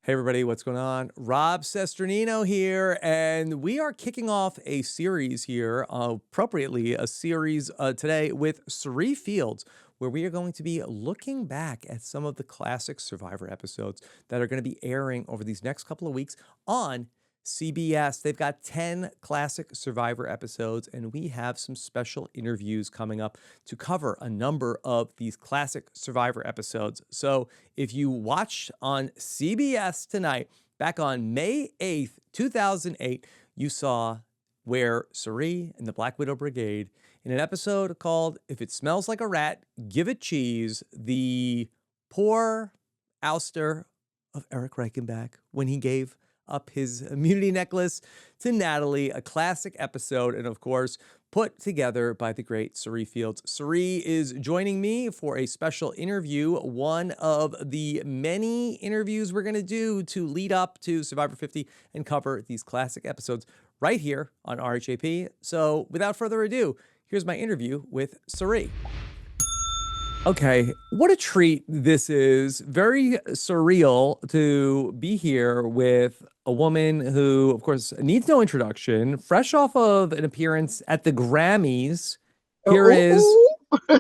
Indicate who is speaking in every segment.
Speaker 1: Hey everybody, what's going on? Rob Cesternino here, and we are kicking off a series here, appropriately a series today with Cirie Fields, where we are going to be looking back at some of the classic Survivor episodes that are going to be airing over these next couple of weeks on CBS. They've got 10 classic Survivor episodes, and we have some special interviews coming up to cover a number of these classic Survivor episodes. So if you watched on CBS tonight, back on May 8th, 2008, you saw where Cirie and the Black Widow Brigade, in an episode called If It Smells Like a Rat, Give It Cheese, the poor ouster of Erik Reichenbach when he gave up his immunity necklace to Natalie, a classic episode, and of course, put together by the great Cirie Fields. Cirie is joining me for a special interview, one of the many interviews we're going to do to lead up to Survivor 50 and cover these classic episodes right here on RHAP. So without further ado, here's my interview with Cirie. Okay, what a treat this is. Very surreal to be here with a woman who, of course, needs no introduction, fresh off of an appearance at the Grammys. Here is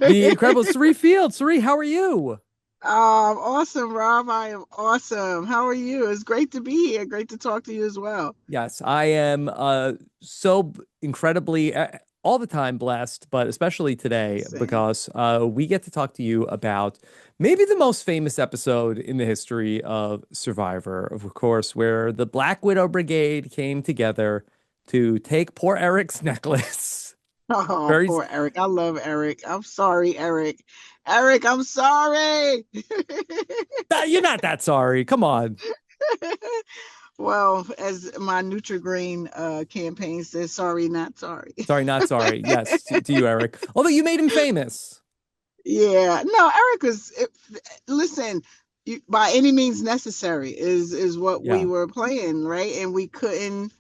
Speaker 1: the incredible Cirie Fields. Cirie, how are you?
Speaker 2: Awesome, Rob. I am awesome. How are you? It's great to be here. Great to talk to you as well.
Speaker 1: Yes, I am so incredibly all the time blessed, but especially today
Speaker 2: Same.
Speaker 1: because we get to talk to you about maybe the most famous episode in the history of Survivor, of course, where the Black Widow Brigade came together to take poor Eric's necklace.
Speaker 2: Oh,
Speaker 1: Very,
Speaker 2: poor Erik. I love Erik. I'm sorry, Erik. Erik, I'm sorry.
Speaker 1: you're not that sorry. Come on.
Speaker 2: Well, as my Nutri-Grain campaign says, sorry, not sorry.
Speaker 1: Sorry, not sorry. Yes, to you, Erik. Although you made him famous.
Speaker 2: Yeah, no, Erik was. Listen, by any means necessary is what we
Speaker 1: Yeah.
Speaker 2: were playing, right? And we couldn't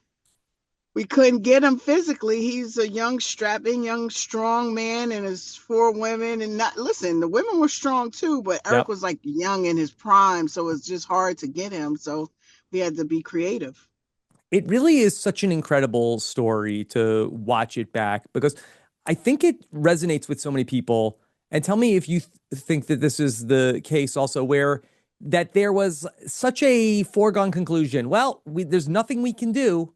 Speaker 2: get him physically. He's a young, strapping, young, strong man, and his four women. And not listen, the women were strong too, but Erik
Speaker 1: Yep.
Speaker 2: was like young in his prime, so it's just hard to get him. So we had to be creative.
Speaker 1: It really is such an incredible story to watch it back because I think it resonates with so many people. And tell me if you think that this is the case also, where that there was such a foregone conclusion. Well, there's nothing we can do.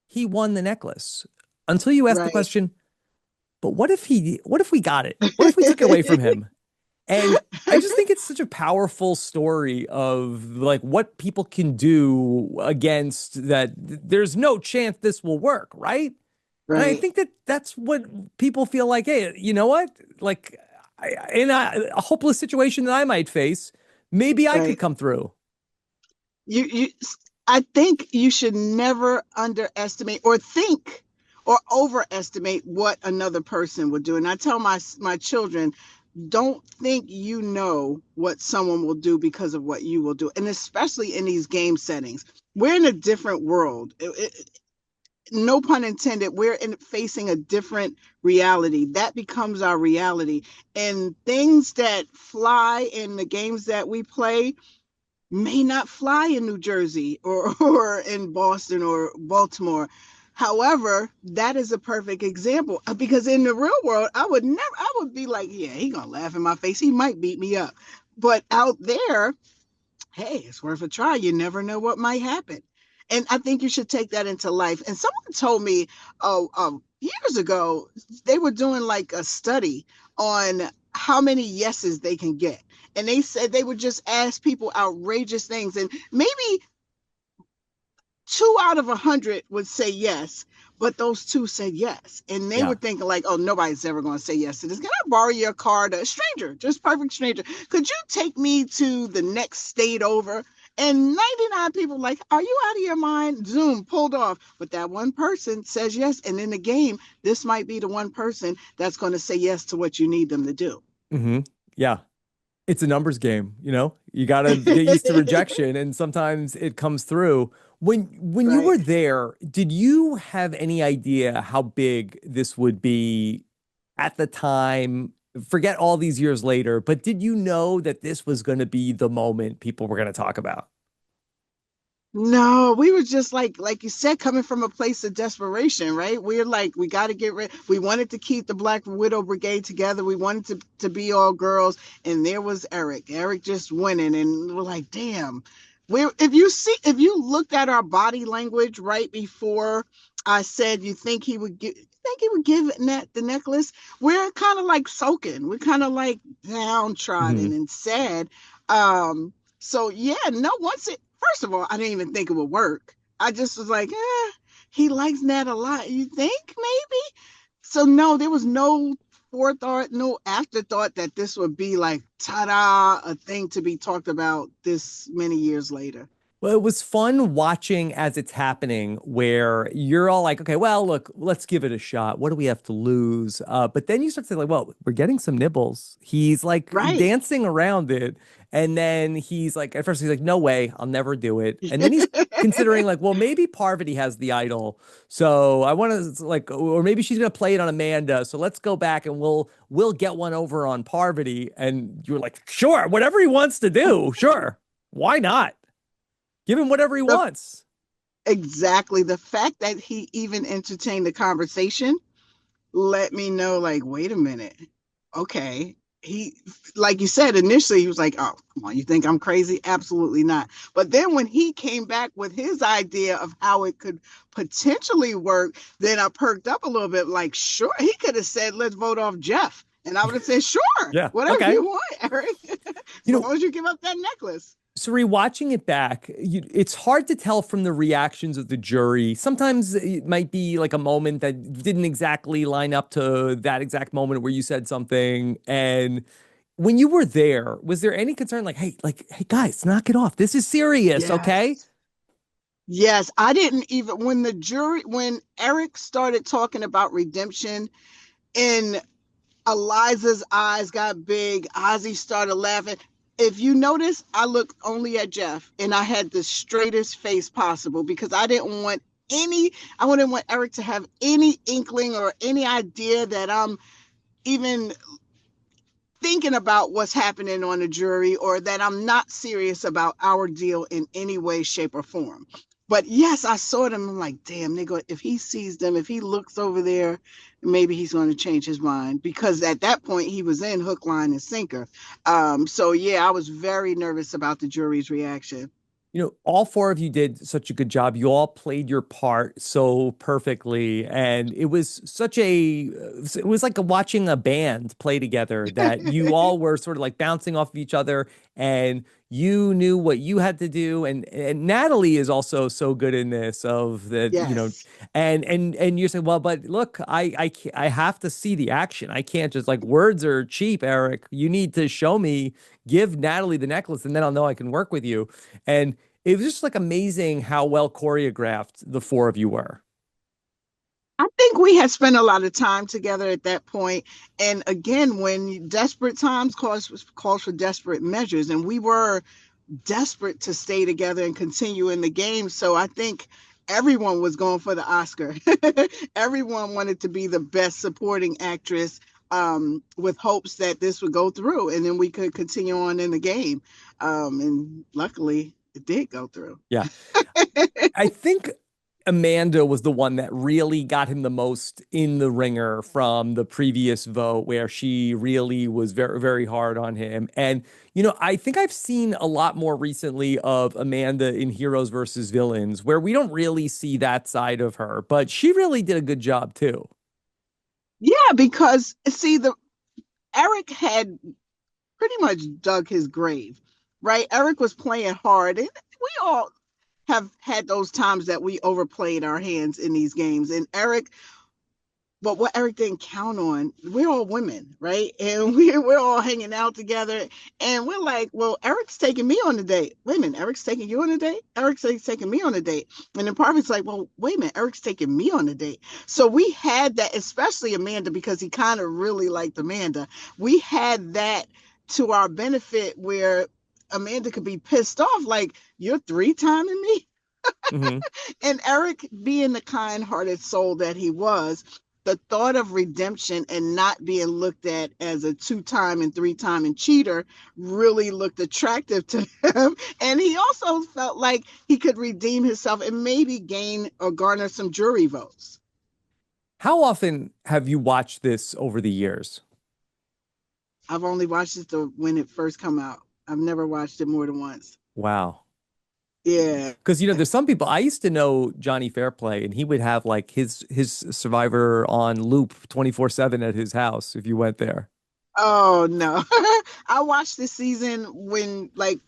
Speaker 1: He won the necklace until you ask the
Speaker 2: Right.
Speaker 1: question, but what if we got it? What if we took it away from him? And I just think it's such a powerful story of like what people can do against that. There's no chance this will work, right? And I
Speaker 2: Right.
Speaker 1: think that that's what people feel like. Hey, you know what? Like in a hopeless situation that I might face, maybe I could
Speaker 2: Right.
Speaker 1: come through.
Speaker 2: You I think you should never underestimate or think or overestimate what another person would do. And I tell my children, don't think you know what someone will do because of what you will do. And especially in these game settings, we're in a different world. No pun intended. Facing a different reality that becomes our reality, and things that fly in the games that we play may not fly in New Jersey or in Boston or Baltimore. However, that is a perfect example because in the real world, I would be like, yeah, he gonna laugh in my face. He might beat me up. But out there, hey, it's worth a try. You never know what might happen. And I think you should take that into life. And someone told me, years ago, they were doing like a study on how many yeses they can get. And they said they would just ask people outrageous things. And maybe 2 out of 100 would say yes, but those two said yes. And they were
Speaker 1: Yeah.
Speaker 2: thinking like, oh, nobody's ever going to say yes to this. Can I borrow your car to a stranger, just perfect stranger? Could you take me to the next state over? And 99 people like, are you out of your mind? Zoom pulled off. But that one person says yes. And in the game, this might be the one person that's going to say yes to what you need them to do.
Speaker 1: Hmm. Yeah. It's a numbers game, you know? You got to get used to rejection and sometimes it comes through. When you
Speaker 2: Right.
Speaker 1: were there, did you have any idea how big this would be at the time? Forget all these years later, but did you know that this was going to be the moment people were going to talk about?
Speaker 2: No, we were just like you said, coming from a place of desperation, right? We're like, we got to get rid. We wanted to keep the Black Widow Brigade together. We wanted to be all girls, and there was Erik. Erik just winning, and we're like, damn. We if you looked at our body language right before I said you think he would give Nat the necklace, we're kind of like soaking. We're kind of like downtrodden
Speaker 1: Hmm.
Speaker 2: and sad. So yeah, no, once it first of all, I didn't even think it would work. I just was like, he likes Nat a lot. You think maybe? So no, there was no forethought, no afterthought that this would be like ta-da, a thing to be talked about this many years later.
Speaker 1: Well, it was fun watching as it's happening, where you're all like, okay, well, look, let's give it a shot. What do we have to lose? But then you start to think, like, well, we're getting some nibbles. He's like
Speaker 2: Right.
Speaker 1: dancing around it. And then he's like, at first, he's like, no way, I'll never do it. And then he's considering, like, well, maybe Parvati has the idol. So I want to, like, or maybe she's going to play it on Amanda. So let's go back and we'll get one over on Parvati. And you're like, sure, whatever he wants to do, sure. Why not? Give him whatever he
Speaker 2: The,
Speaker 1: wants.
Speaker 2: exactly. The fact that he even entertained the conversation let me know, like, wait a minute. Okay. He, like you said, initially he was like, oh, come on, you think I'm crazy? Absolutely not. But then when he came back with his idea of how it could potentially work, then I perked up a little bit, like, sure, he could have said, let's vote off Jeff. And I would have said, sure,
Speaker 1: Yeah.
Speaker 2: whatever
Speaker 1: Okay.
Speaker 2: you want, Erik, as
Speaker 1: You know,
Speaker 2: long as you give up that necklace.
Speaker 1: so rewatching it back, it's hard to tell from the reactions of the jury. Sometimes it might be like a moment that didn't exactly line up to that exact moment where you said something. And when you were there, was there any concern hey guys, knock it off. This is serious, okay?
Speaker 2: Yes. Yes. I didn't even, when Erik started talking about redemption and Eliza's eyes got big. Ozzy started laughing. If you notice, I looked only at Jeff and I had the straightest face possible because I wouldn't want Erik to have any inkling or any idea that I'm even thinking about what's happening on the jury or that I'm not serious about our deal in any way, shape, or form. But yes, I saw them. I'm like, damn, nigga, if he sees them, if he looks over there, maybe he's going to change his mind because at that point he was in hook, line, and sinker. So yeah, I was very nervous about the jury's reaction.
Speaker 1: All four of you did such a good job. You all played your part so perfectly. And it was like watching a band play together, that you all were sort of like bouncing off of each other, and you knew what you had to do. And Natalie is also so good in this, of that,
Speaker 2: Yes.
Speaker 1: and you're saying, well, but look, I have to see the action. I can't just, like, words are cheap, Erik. You need to show me, give Natalie the necklace, and then I'll know I can work with you. And it was just like amazing how well choreographed the four of you were.
Speaker 2: I think we had spent a lot of time together at that point. And again, when desperate times calls for desperate measures, and we were desperate to stay together and continue in the game. So I think everyone was going for the Oscar. Everyone wanted to be the best supporting actress, with hopes that this would go through and then we could continue on in the game. And luckily, it did go through.
Speaker 1: Yeah. I think Amanda was the one that really got him the most in the ringer from the previous vote, where she really was very, very hard on him. And, I think I've seen a lot more recently of Amanda in Heroes versus Villains, where we don't really see that side of her, but she really did a good job too.
Speaker 2: Yeah, because see, the Erik had pretty much dug his grave, right? Erik was playing hard, and we all have had those times that we overplayed our hands in these games. And Erik, but what Erik didn't count on, we're all women, right? And we're all hanging out together. And we're like, well, Erik's taking me on a date. Wait a minute, Erik's taking you on a date? Erik's taking me on a date. And then Parvati's like, well, wait a minute, Erik's taking me on a date. So we had that, especially Amanda, because he kind of really liked Amanda. We had that to our benefit where Amanda could be pissed off, like, you're three-timing me?
Speaker 1: Hmm.
Speaker 2: And Erik, being the kind-hearted soul that he was, the thought of redemption and not being looked at as a 2-time and 3-time and cheater really looked attractive to him. And he also felt like he could redeem himself and maybe gain or garner some jury votes.
Speaker 1: How often have you watched this over the years?
Speaker 2: I've only watched it when it first come out. I've never watched it more than once.
Speaker 1: Wow.
Speaker 2: Yeah.
Speaker 1: Because there's some people I used to know Johnny Fairplay, and he would have like his Survivor on loop 24/7 at his house if you went there.
Speaker 2: Oh no. I watched this season when like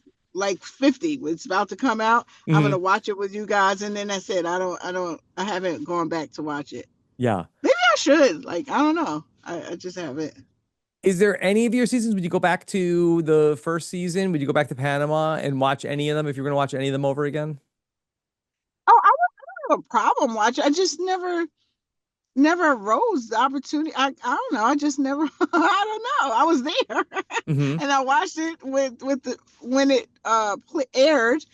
Speaker 2: 50 was about to come out. I'm
Speaker 1: Hmm.
Speaker 2: gonna watch it with you guys, and then that's it. I haven't gone back to watch it.
Speaker 1: Yeah.
Speaker 2: Maybe I should. Like, I don't know. I just haven't.
Speaker 1: Is there any of your seasons? Would you go back to the first season? Would you go back to Panama and watch any of them if you're going to watch any of them over again?
Speaker 2: Oh, I wouldn't have a problem watching. I just never rose the opportunity. I don't know. I just never I don't know. I was there
Speaker 1: Hmm.
Speaker 2: and I watched it with the when it aired.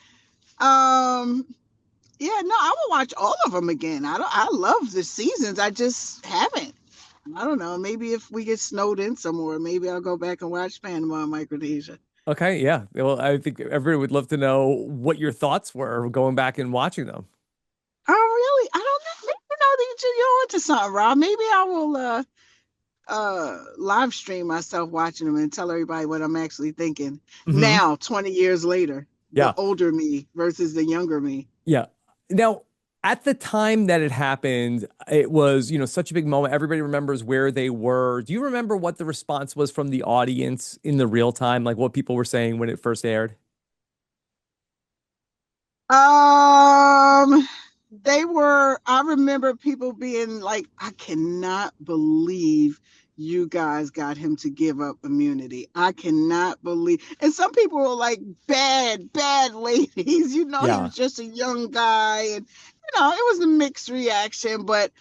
Speaker 2: Um yeah, no, I will watch all of them again. I love the seasons. I just haven't. I don't know. Maybe if we get snowed in some more, maybe I'll go back and watch Panama and Micronesia.
Speaker 1: Okay, yeah. Well, I think everybody would love to know what your thoughts were going back and watching them.
Speaker 2: Oh, really? I don't know. Maybe, you're into something, Rob. Maybe I will live stream myself watching them and tell everybody what I'm actually thinking
Speaker 1: Hmm.
Speaker 2: now, 20 years later, the
Speaker 1: Yeah.
Speaker 2: older me versus the younger me.
Speaker 1: Yeah. Now, at the time that it happened, it was, such a big moment. Everybody remembers where they were. Do you remember what the response was from the audience in the real time, like what people were saying when it first aired?
Speaker 2: Um, I remember people being like, I cannot believe you guys got him to give up immunity. I cannot believe. And some people were like, bad ladies. He
Speaker 1: Yeah.
Speaker 2: was just a young guy. And, it was a mixed reaction, but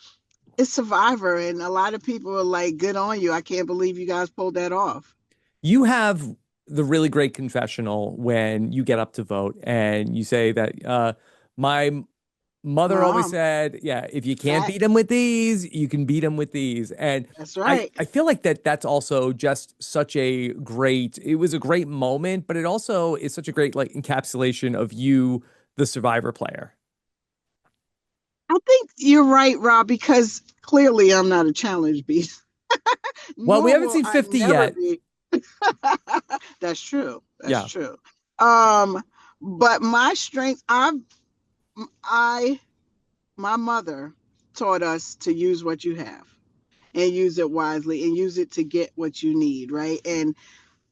Speaker 2: it's Survivor. And a lot of people are like, good on you. I can't believe you guys pulled that off.
Speaker 1: You have the really great confessional when you get up to vote and you say that my mother always
Speaker 2: Mom,
Speaker 1: said, yeah, if you can't beat them
Speaker 2: facts.
Speaker 1: with these, you can beat them with these. And
Speaker 2: That's
Speaker 1: I,
Speaker 2: right.
Speaker 1: I feel like that's also just such it was a great moment, but it also is such a great like encapsulation of you, the Survivor player.
Speaker 2: I think you're right, Rob, because clearly I'm not a challenge beast,
Speaker 1: Well, we
Speaker 2: nor
Speaker 1: haven't
Speaker 2: will
Speaker 1: seen
Speaker 2: I
Speaker 1: 50
Speaker 2: never
Speaker 1: yet.
Speaker 2: be. That's true. That's
Speaker 1: Yeah.
Speaker 2: true. Um, but my strength, I, my mother taught us to use what you have and use it wisely and use it to get what you need, right? And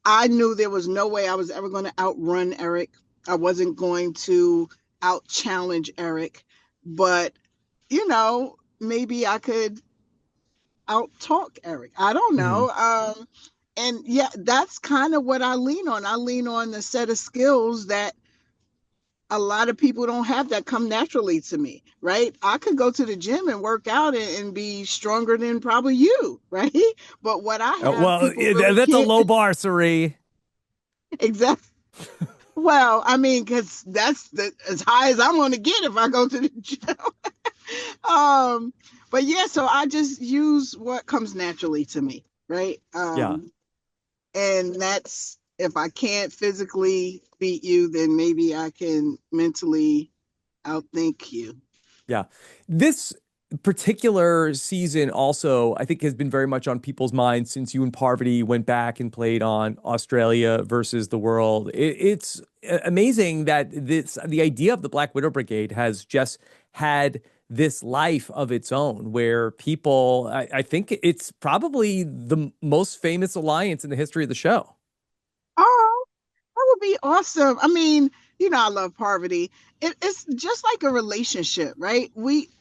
Speaker 2: I knew there was no way I was ever going to outrun Erik. I wasn't going to out challenge Erik, but maybe I could out talk Erik. I don't
Speaker 1: Hmm.
Speaker 2: know. And yeah, that's kind of what I lean on. I lean on the set of skills that a lot of people don't have that come naturally to me, right? I could go to the gym and work out and be stronger than probably you, right? But what I have,
Speaker 1: Well,
Speaker 2: people really
Speaker 1: that's a
Speaker 2: can't.
Speaker 1: low bar, Cirie.
Speaker 2: Exactly. Well, I mean, because as high as I'm going to get if I go to the gym. um, but yeah, so I just use what comes naturally to me, right?
Speaker 1: Yeah.
Speaker 2: And that's if I can't physically beat you, then maybe I can mentally outthink you.
Speaker 1: Yeah. This particular season also, I think, has been very much on people's minds since you and Parvati went back and played on Australia versus the world. It's amazing that the idea of the Black Widow Brigade has just had this life of its own where people, I think it's probably the most famous alliance in the history of the show.
Speaker 2: Oh, that would be awesome. I mean, I love Parvati. It's just like a relationship, right?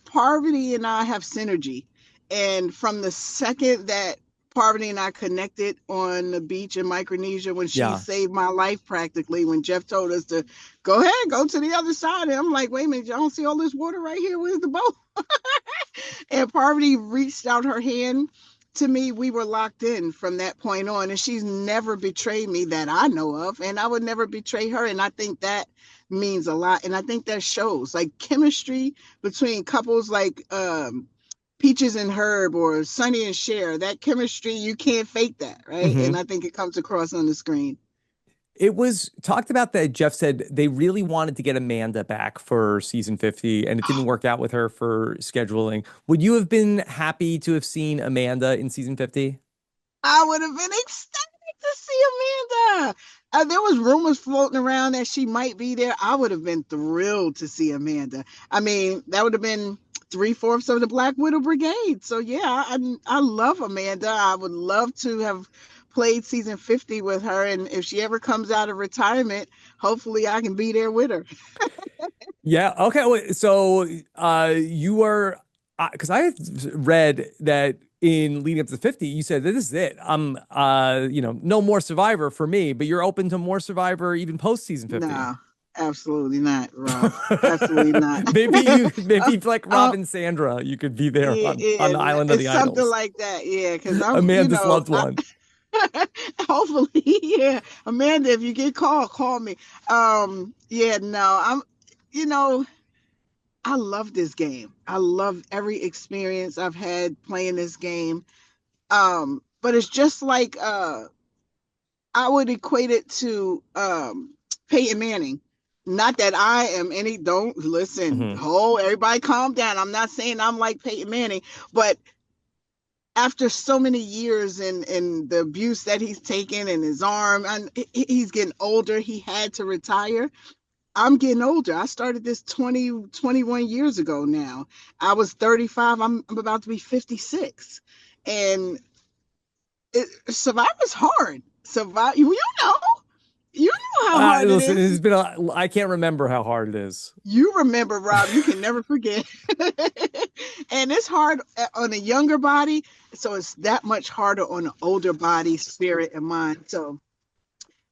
Speaker 2: Parvati and I have synergy. And from the second that Parvati and I connected on the beach in Micronesia when she
Speaker 1: Yeah.
Speaker 2: saved my life practically, when Jeff told us to go ahead, go to the other side. And I'm like, wait a minute, y'all don't see all this water right here? Where's the boat? And Parvati reached out her hand to me. We were locked in from that point on, and she's never betrayed me that I know of, and I would never betray her. And I think that means a lot, and I think that shows like chemistry between couples like Peaches and Herb or Sonny and Cher. That chemistry, you can't fake that, right? And
Speaker 1: Hmm.
Speaker 2: I think it comes across on the screen.
Speaker 1: It was talked about that Jeff said they really wanted to get Amanda back for season 50, and it didn't work out with her for scheduling. Would you have been happy to have seen Amanda in season 50?
Speaker 2: I would have been ecstatic to see Amanda. There was rumors floating around that she might be there. I would have been thrilled to see Amanda. I mean, that would have been three-fourths of the Black Widow Brigade. So yeah, I love Amanda. I would love to have played season 50 with her. And if she ever comes out of retirement, hopefully I can be there with her.
Speaker 1: Yeah. Okay. Wait, so you were because I had read that in leading up to 50, you said that this is it. I'm no more Survivor for me, but you're open to more Survivor even post season 50.
Speaker 2: No, absolutely not, Rob. Absolutely not.
Speaker 1: Maybe like
Speaker 2: uh,
Speaker 1: Rob and Sandra, you could be there
Speaker 2: yeah,
Speaker 1: on the
Speaker 2: yeah,
Speaker 1: island of the
Speaker 2: it's something
Speaker 1: idols.
Speaker 2: like that. Yeah, because
Speaker 1: Amanda's loved one.
Speaker 2: hopefully, yeah, Amanda, if you get called, call me. Yeah, no, you know, I love this game. I love every experience I've had playing this game. But it's just like I would equate it to Peyton Manning. Not that I am any, don't listen,
Speaker 1: Hmm.
Speaker 2: everybody calm down. I'm not saying I'm like Peyton Manning, but after so many years and the abuse that he's taken in his arm, and he's getting older, he had to retire. I'm getting older. I started this 21 years ago now. I was 35. I'm about to be 56. And Survivor's hard. Know, you know how hard it
Speaker 1: Listen,
Speaker 2: is.
Speaker 1: I can't remember how hard it is.
Speaker 2: You remember, Rob, you can never forget. And it's hard on a younger body. So it's that much harder on an older body, spirit, and mind. So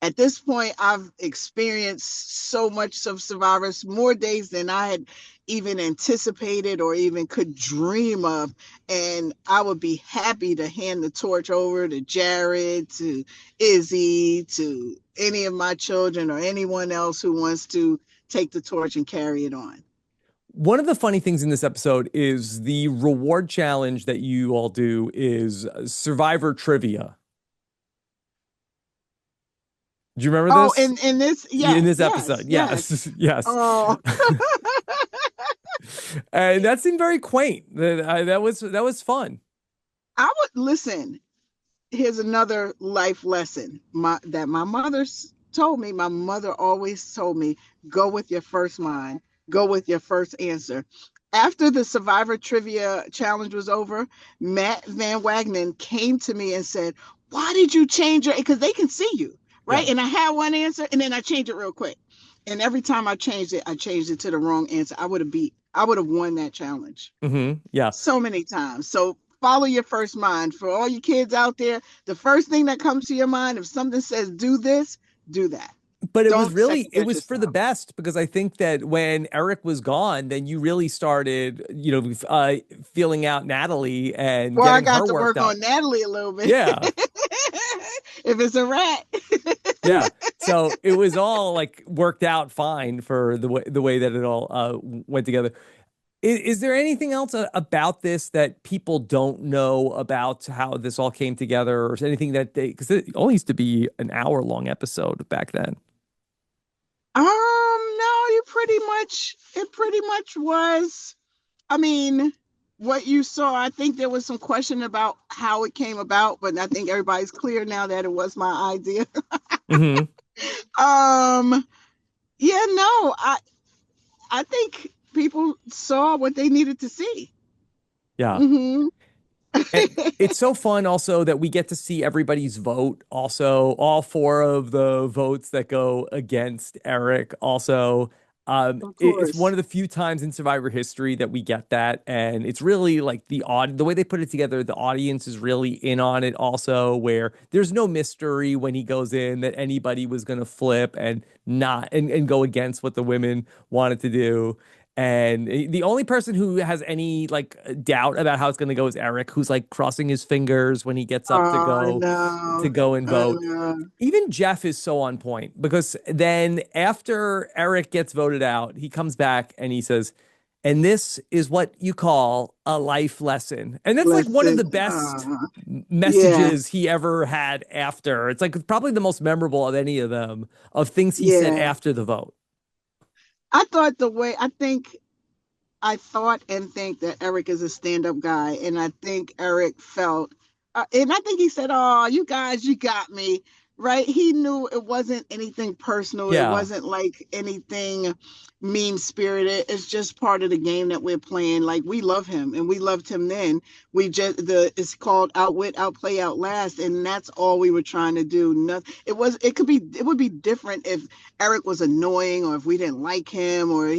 Speaker 2: at this point, I've experienced so much of Survivors, more days than I had even anticipated or even could dream of. And I would be happy to hand the torch over to Jared, to Izzy, to any of my children or anyone else who wants to take the torch and carry it on.
Speaker 1: One of the funny things in this episode is the reward challenge that you all do is Survivor trivia. Do you remember
Speaker 2: Oh,
Speaker 1: this?
Speaker 2: and this,
Speaker 1: In
Speaker 2: yes,
Speaker 1: this
Speaker 2: yes,
Speaker 1: episode,
Speaker 2: yes.
Speaker 1: yes, yes.
Speaker 2: Oh,
Speaker 1: And that seemed very quaint. That was fun.
Speaker 2: I would listen. Here's another life lesson that my mother told me. My mother always told me, go with your first mind, go with your first answer. After the Survivor Trivia Challenge was over, Matt Van Wagenen came to me and said, why did you change your, because they can see you, right?
Speaker 1: Yeah.
Speaker 2: And I had one answer and then I changed it real quick. And every time I changed it to the wrong answer. I would have won that challenge
Speaker 1: Yeah.
Speaker 2: so many times. So follow your first mind. For all you kids out there, the first thing that comes to your mind, if something says do this, do that.
Speaker 1: But
Speaker 2: Don't second
Speaker 1: it
Speaker 2: guess
Speaker 1: was for the
Speaker 2: yourself.
Speaker 1: best because I think that when Erik was gone, then you really started, feeling out Natalie and
Speaker 2: Well, I
Speaker 1: getting
Speaker 2: got
Speaker 1: her
Speaker 2: to
Speaker 1: worked
Speaker 2: work
Speaker 1: up.
Speaker 2: on Natalie a little bit.
Speaker 1: Yeah.
Speaker 2: If it's a rat.
Speaker 1: Yeah. So it was all like worked out fine for the way that it all went together. Is there anything else about this that people don't know about how this all came together, or anything that because it only used to be an hour-long episode back then?
Speaker 2: No, it pretty much was. I mean, what you saw, I think there was some question about how it came about, but I think everybody's clear now that it was my idea.
Speaker 1: Hmm.
Speaker 2: um, yeah, no, I think people saw what they needed to see.
Speaker 1: Yeah.
Speaker 2: Hmm.
Speaker 1: And it's so fun also that we get to see everybody's vote. Also, all four of the votes that go against Erik. Also,
Speaker 2: Of
Speaker 1: it's one
Speaker 2: course.
Speaker 1: of the few times in Survivor history that we get that, and it's really like the way they put it together. The audience is really in on it. Also, where there's no mystery when he goes in that anybody was going to flip and not and go against what the women wanted to do. And the only person who has any like doubt about how it's going to go is Erik, who's like crossing his fingers when he gets up to
Speaker 2: I
Speaker 1: go
Speaker 2: know.
Speaker 1: and
Speaker 2: I
Speaker 1: vote.
Speaker 2: know.
Speaker 1: Even Jeff is so on point because then after Erik gets voted out, he comes back and he says, And this is what you call a life lesson. And that's like one of
Speaker 2: Listen,
Speaker 1: the best
Speaker 2: yeah,
Speaker 1: messages he ever had after. It's like probably the most memorable of any of them, of things he said
Speaker 2: yeah.
Speaker 1: after the vote.
Speaker 2: I thought the way I thought and think that Erik is a stand-up guy, and I think Erik felt, and I think he said, "Oh, you guys, you got me." Right? He knew it wasn't anything personal. It
Speaker 1: Yeah.
Speaker 2: wasn't like anything mean-spirited. It's just part of the game that we're playing. Like, we love him, and we loved him then. It's called outwit, outplay, outlast, and that's all we were trying to do. Nothing. It would be different if Erik was annoying or if we didn't like him or,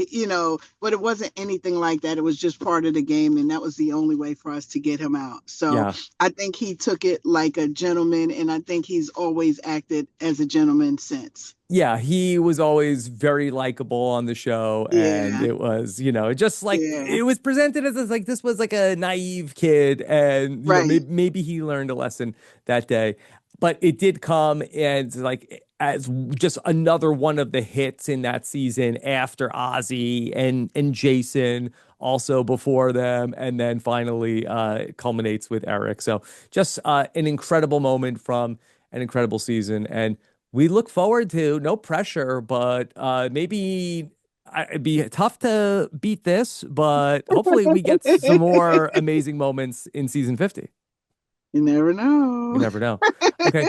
Speaker 2: but it wasn't anything like that. It was just part of the game. And that was the only way for us to get him out. So
Speaker 1: Yeah.
Speaker 2: I think he took it like a gentleman. And I think he's always acted as a gentleman since.
Speaker 1: Yeah, he was always very likable on the show, and
Speaker 2: Yeah.
Speaker 1: it was, just like
Speaker 2: Yeah.
Speaker 1: it was presented as like this was like a naive kid, and
Speaker 2: Right.
Speaker 1: maybe he learned a lesson that day, but it did come and like as just another one of the hits in that season after Ozzy and Jason also before them, and then finally culminates with Erik. So just an incredible moment from an incredible season, and we look forward to, no pressure, but maybe it'd be tough to beat this, but hopefully we get some more amazing moments in season 50.
Speaker 2: You never
Speaker 1: You
Speaker 2: know.
Speaker 1: never know. Okay.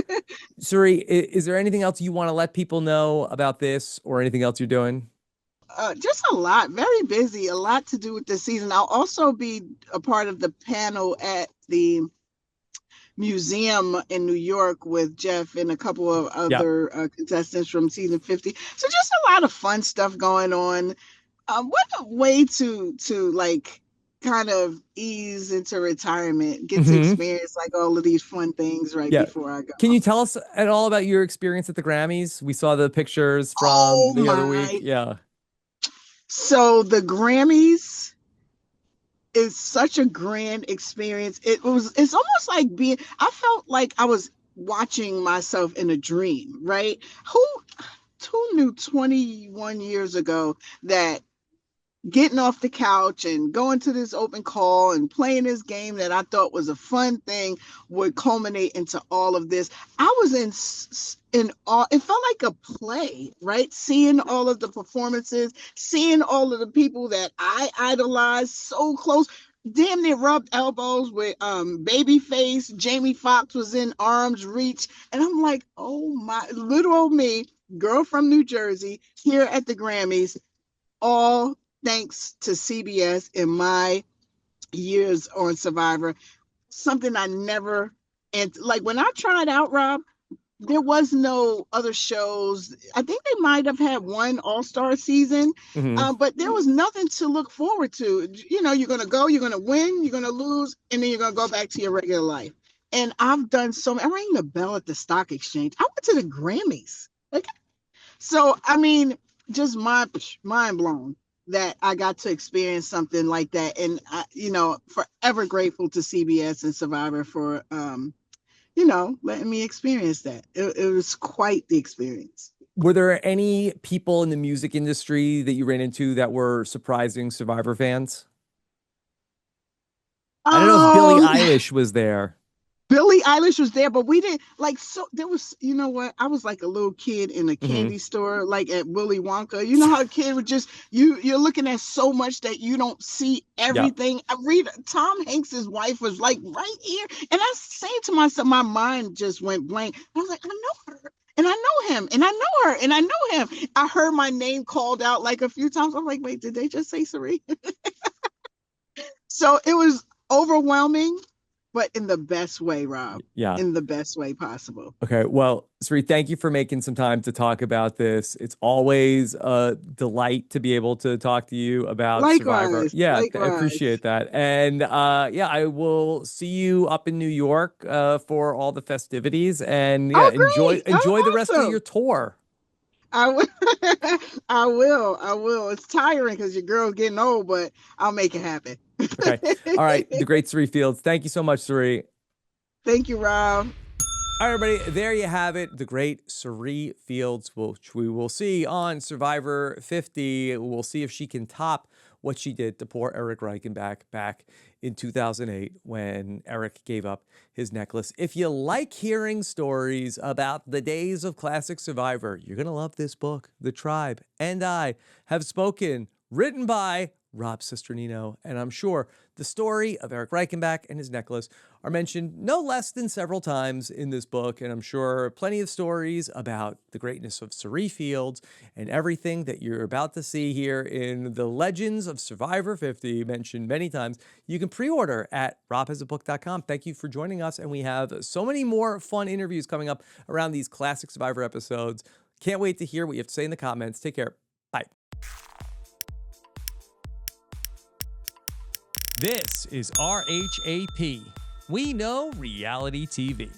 Speaker 1: Cirie, is there anything else you want to let people know about this or anything else you're doing?
Speaker 2: Just a lot, very busy, a lot to do with this season. I'll also be a part of the panel at the museum in New York with Jeff and a couple of
Speaker 1: Yeah.
Speaker 2: other contestants from season 50. So just a lot of fun stuff going on. What a way to like kind of ease into retirement, get to
Speaker 1: Hmm.
Speaker 2: experience like all of these fun things right
Speaker 1: Yeah.
Speaker 2: before I
Speaker 1: Can
Speaker 2: go.
Speaker 1: you tell us at all about your experience at the Grammys? We saw the pictures from
Speaker 2: Oh
Speaker 1: the other week.
Speaker 2: my.
Speaker 1: Yeah.
Speaker 2: So the Grammys is such a grand experience. It's almost like I felt like I was watching myself in a dream, right? Who knew 21 years ago that getting off the couch and going to this open call and playing this game that I thought was a fun thing would culminate into all of this. I was in awe. It felt like a play, right? Seeing all of the performances, seeing all of the people that I idolized so close. Damn near rubbed elbows with Babyface. Jamie Foxx was in arm's reach. And I'm like, oh my, little old me, girl from New Jersey, here at the Grammys, all thanks to CBS in my years on Survivor. Something I never, and like when I tried out, Rob, there was no other shows. I think they might have had one all-star season,
Speaker 1: Hmm.
Speaker 2: but there was nothing to look forward to. You're going to go, you're going to win, you're going to lose, and then you're going to go back to your regular life. And I've done I rang the bell at the stock exchange. I went to the Grammys. Like, so, I mean, just mind blown that I got to experience something like that. And, forever grateful to CBS and Survivor for, letting me experience that. It was quite the experience.
Speaker 1: Were there any people in the music industry that you ran into that were surprising Survivor fans? I don't know if Billie
Speaker 2: Oh,
Speaker 1: Eilish was there.
Speaker 2: Billie Eilish was there, but we didn't like. So there was, you know what? I was like a little kid in a
Speaker 1: Hmm.
Speaker 2: candy store, like at Willy Wonka. You know how a kid would just you're looking at so much that you don't see
Speaker 1: Yeah.
Speaker 2: everything. I read Tom Hanks's wife was like right here, and I saying to myself, my mind just went blank. I was like, I know her. And I know him, and I know her, and I know him. I heard my name called out like a few times. I'm like, wait, did they just say Cirie? So it was overwhelming, but in the best way, Rob,
Speaker 1: Yeah.
Speaker 2: in the best way possible.
Speaker 1: Okay. Well, Sri, thank you for making some time to talk about this. It's always a delight to be able to talk to you about Survivor.
Speaker 2: Likewise,
Speaker 1: Yeah, I
Speaker 2: likewise.
Speaker 1: appreciate that. And yeah, I will see you up in New York for all the festivities. And yeah,
Speaker 2: Oh,
Speaker 1: enjoy
Speaker 2: great. Oh,
Speaker 1: enjoy the rest of your
Speaker 2: awesome.
Speaker 1: tour.
Speaker 2: I will. I will. I will. It's tiring because your girl's getting old, but I'll make it happen.
Speaker 1: Okay. All right. The great Cirie Fields. Thank you so much, Cirie.
Speaker 2: Thank you, Rob.
Speaker 1: All right, everybody, there you have it. The great Cirie Fields, which we will see on Survivor 50. We'll see if she can top what she did to poor Erik Reichenbach back in 2008 when Erik gave up his necklace. If you like hearing stories about the days of classic Survivor, you're going to love this book. The Tribe and I have spoken, written by Rob Cesternino, and I'm sure the story of Erik Reichenbach and his necklace are mentioned no less than several times in this book, and I'm sure plenty of stories about the greatness of Cirie Fields and everything that you're about to see here in the Legends of Survivor 50, mentioned many times. You can pre-order at RHAPhasabook.com. Thank you for joining us, and we have so many more fun interviews coming up around these classic Survivor episodes. Can't wait to hear what you have to say in the comments. Take care. Bye. This is RHAP. We know reality TV.